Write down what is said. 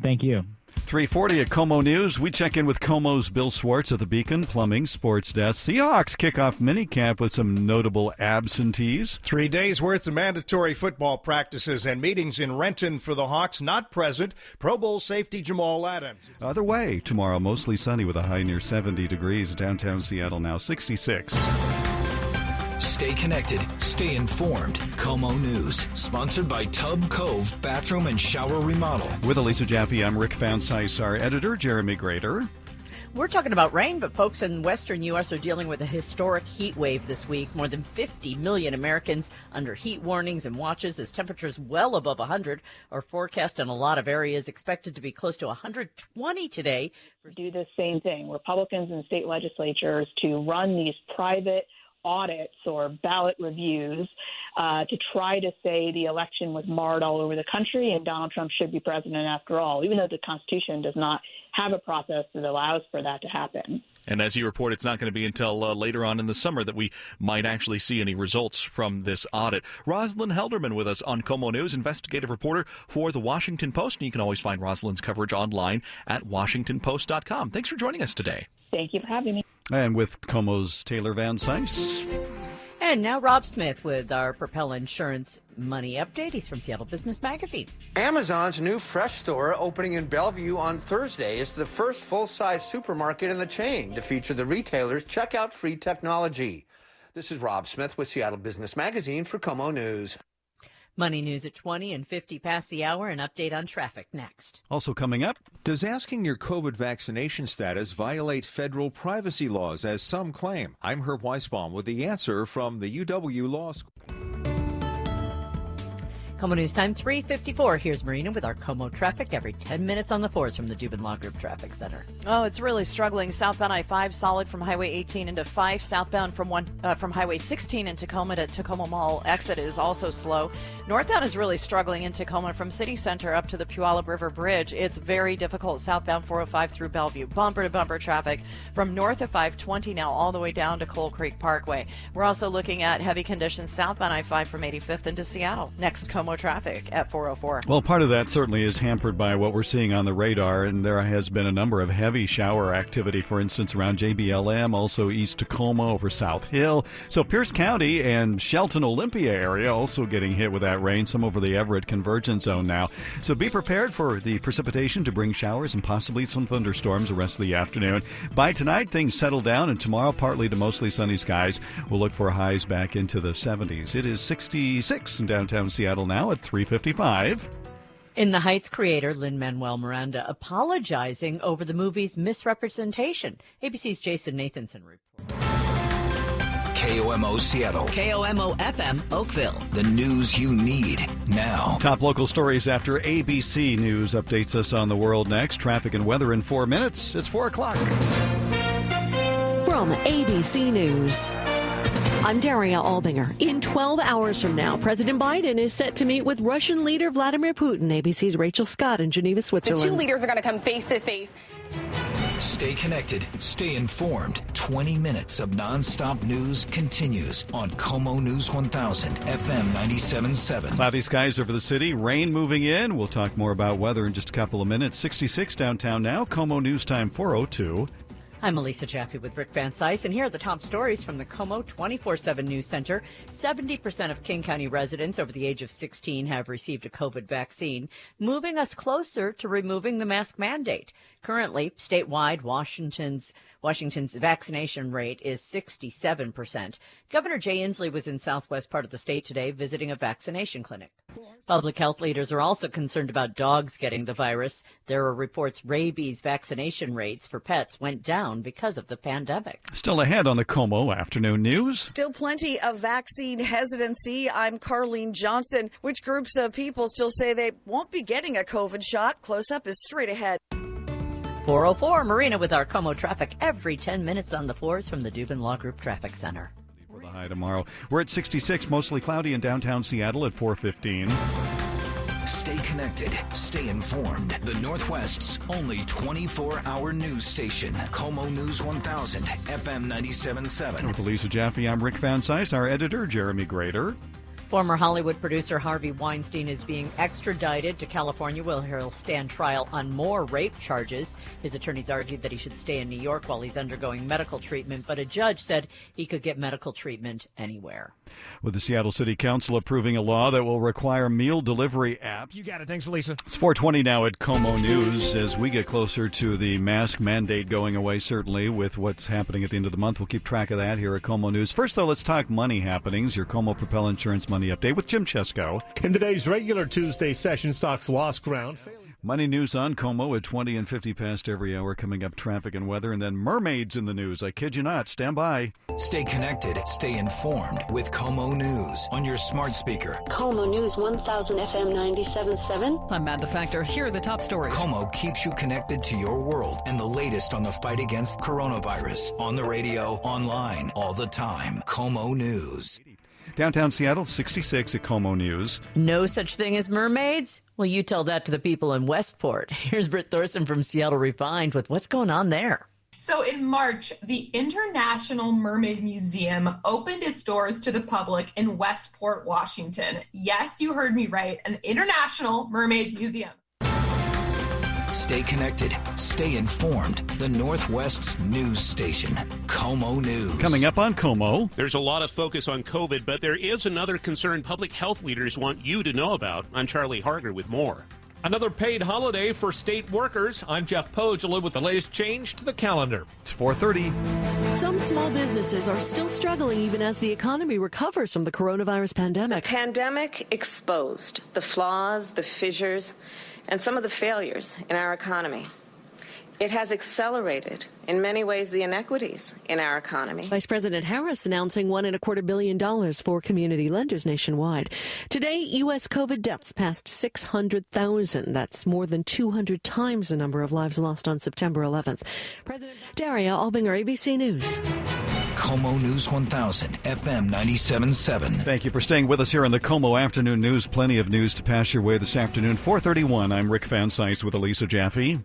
Thank you. 3:40 at KOMO News. We check in with KOMO's Bill Swartz of the Beacon Plumbing Sports Desk. Seahawks kick off minicamp with some notable absentees. 3 days worth of mandatory football practices and meetings in Renton for the Hawks. Not present, Pro Bowl safety Jamal Adams. Other way, tomorrow mostly sunny with a high near 70 degrees. Downtown Seattle now 66. Stay connected. Stay informed. KOMO News. Sponsored by Tub Cove Bathroom and Shower Remodel. With Elisa Jaffe, I'm Rick Van Cise, our editor, Jeremy Grader. We're talking about rain, but folks in western U.S. are dealing with a historic heat wave this week. More than 50 million Americans under heat warnings and watches as temperatures well above 100 are forecast in a lot of areas, expected to be close to 120 today. Do the same thing. Republicans in state legislatures to run these private audits or ballot reviews to try to say the election was marred all over the country and Donald Trump should be president after all, even though the Constitution does not have a process that allows for that to happen. And as you report, it's not going to be until later on in the summer that we might actually see any results from this audit. Rosalind Helderman with us on KOMO News, investigative reporter for The Washington Post. And you can always find Rosalind's coverage online at WashingtonPost.com. Thanks for joining us today. Thank you for having me. And with KOMO's Taylor Van Cise. And now Rob Smith with our Propel Insurance Money Update. He's from Seattle Business Magazine. Amazon's new Fresh store opening in Bellevue on Thursday is the first full-size supermarket in the chain to feature the retailer's checkout-free technology. This is Rob Smith with Seattle Business Magazine for KOMO News. Money news at 20 and 50 past the hour. An update on traffic next. Also coming up. Does asking your COVID vaccination status violate federal privacy laws, as some claim? I'm Herb Weisbaum with the answer from the UW Law School. KOMO News time 3:54. Here's Marina with our KOMO traffic every 10 minutes on the fours from the Dubin Law Group Traffic Center. Oh, it's really struggling. Southbound I-5 solid from Highway 18 into 5. Southbound from Highway 16 in Tacoma to Tacoma Mall exit is also slow. Northbound is really struggling in Tacoma from City Center up to the Puyallup River Bridge. It's very difficult southbound 405 through Bellevue. Bumper-to-bumper traffic from north of 520 now all the way down to Coal Creek Parkway. We're also looking at heavy conditions southbound I-5 from 85th into Seattle. Next, KOMO traffic at 404. Well, part of that certainly is hampered by what we're seeing on the radar, and there has been a number of heavy shower activity, for instance, around JBLM, also east Tacoma over South Hill. So Pierce County and Shelton Olympia area also getting hit with that rain, some over the Everett convergence zone now. So be prepared for the precipitation to bring showers and possibly some thunderstorms the rest of the afternoon. By tonight, things settle down, and tomorrow, partly to mostly sunny skies. We'll look for highs back into the 70s. It is 66 in downtown Seattle now at 3:55. In the Heights, creator Lin-Manuel Miranda apologizing over the movie's misrepresentation. ABC's Jason Nathanson reports. KOMO Seattle. KOMO FM Oakville. The news you need now. Top local stories after ABC News updates us on the world next. Traffic and weather in 4 minutes. It's 4 o'clock. From ABC News, I'm Daria Albinger. In 12 hours from now, President Biden is set to meet with Russian leader Vladimir Putin. ABC's Rachel Scott in Geneva, Switzerland. The two leaders are going to come face to face. Stay connected. Stay informed. 20 minutes of nonstop news continues on KOMO News 1000, FM 97.7. Cloudy skies over the city. Rain moving in. We'll talk more about weather in just a couple of minutes. 66 downtown now. KOMO News Time 4:02. I'm Elisa Jaffe with Rick Van Cise, and here are the top stories from the KOMO 24/7 News Center. 70% of King County residents over the age of 16 have received a COVID vaccine, moving us closer to removing the mask mandate. Currently, statewide, Washington's vaccination rate is 67%. Governor Jay Inslee was in southwest part of the state today visiting a vaccination clinic. Public health leaders are also concerned about dogs getting the virus. There are reports rabies vaccination rates for pets went down because of the pandemic. Still ahead on the KOMO Afternoon News. Still plenty of vaccine hesitancy. I'm Carlene Johnson. Which groups of people still say they won't be getting a COVID shot? Close Up is straight ahead. 404, Marina with our KOMO traffic every 10 minutes on the fours from the Dubin Law Group Traffic Center. For the high tomorrow. We're at 66, mostly cloudy in downtown Seattle at 4:15. Stay connected. Stay informed. The Northwest's only 24-hour news station. KOMO News 1000, FM 97.7. With Elisa Jaffe, I'm Rick Van Cise, our editor, Jeremy Grader. Former Hollywood producer Harvey Weinstein is being extradited to California where he'll stand trial on more rape charges. His attorneys argued that he should stay in New York while he's undergoing medical treatment, but a judge said he could get medical treatment anywhere. With the Seattle City Council approving a law that will require meal delivery apps. You got it. Thanks, Lisa. It's 4:20 now at KOMO News. As we get closer to the mask mandate going away, certainly, with what's happening at the end of the month, we'll keep track of that here at KOMO News. First, though, let's talk money happenings. Your KOMO Propel Insurance Money Update with Jim Chesko. In today's regular Tuesday session, stocks lost ground. Money news on KOMO at 20 and 50 past every hour. Coming up, traffic and weather, and then mermaids in the news. I kid you not. Stand by. Stay connected, stay informed with KOMO News on your smart speaker. KOMO News 1000 FM 97.7. I'm Amanda Factor. Here are the top stories. KOMO keeps you connected to your world and the latest on the fight against coronavirus. On the radio, online, all the time. KOMO News. Downtown Seattle, 66 at KOMO News. No such thing as mermaids? Well, you tell that to the people in Westport. Here's Britt Thorson from Seattle Refined with what's going on there. So in March, the International Mermaid Museum opened its doors to the public in Westport, Washington. Yes, you heard me right, an International Mermaid Museum. Stay connected, stay informed. The Northwest's news station, KOMO News. Coming up on KOMO. There's a lot of focus on COVID, but there is another concern public health leaders want you to know about. I'm Charlie Harger with more. Another paid holiday for state workers. I'm Jeff Pogela with the latest change to the calendar. It's 4:30. Some small businesses are still struggling even as the economy recovers from the coronavirus pandemic. The pandemic exposed the flaws, the fissures, and some of the failures in our economy. It has accelerated, in many ways, the inequities in our economy. Vice President Harris announcing $1.25 billion for community lenders nationwide. Today, U.S. COVID deaths passed 600,000. That's more than 200 times the number of lives lost on September 11th. President Daria Albinger, ABC News. KOMO News 1000, FM 97.7. Thank you for staying with us here on the KOMO Afternoon News. Plenty of news to pass your way this afternoon. 4:31. I'm Rick Van Seist with Elisa Jaffe.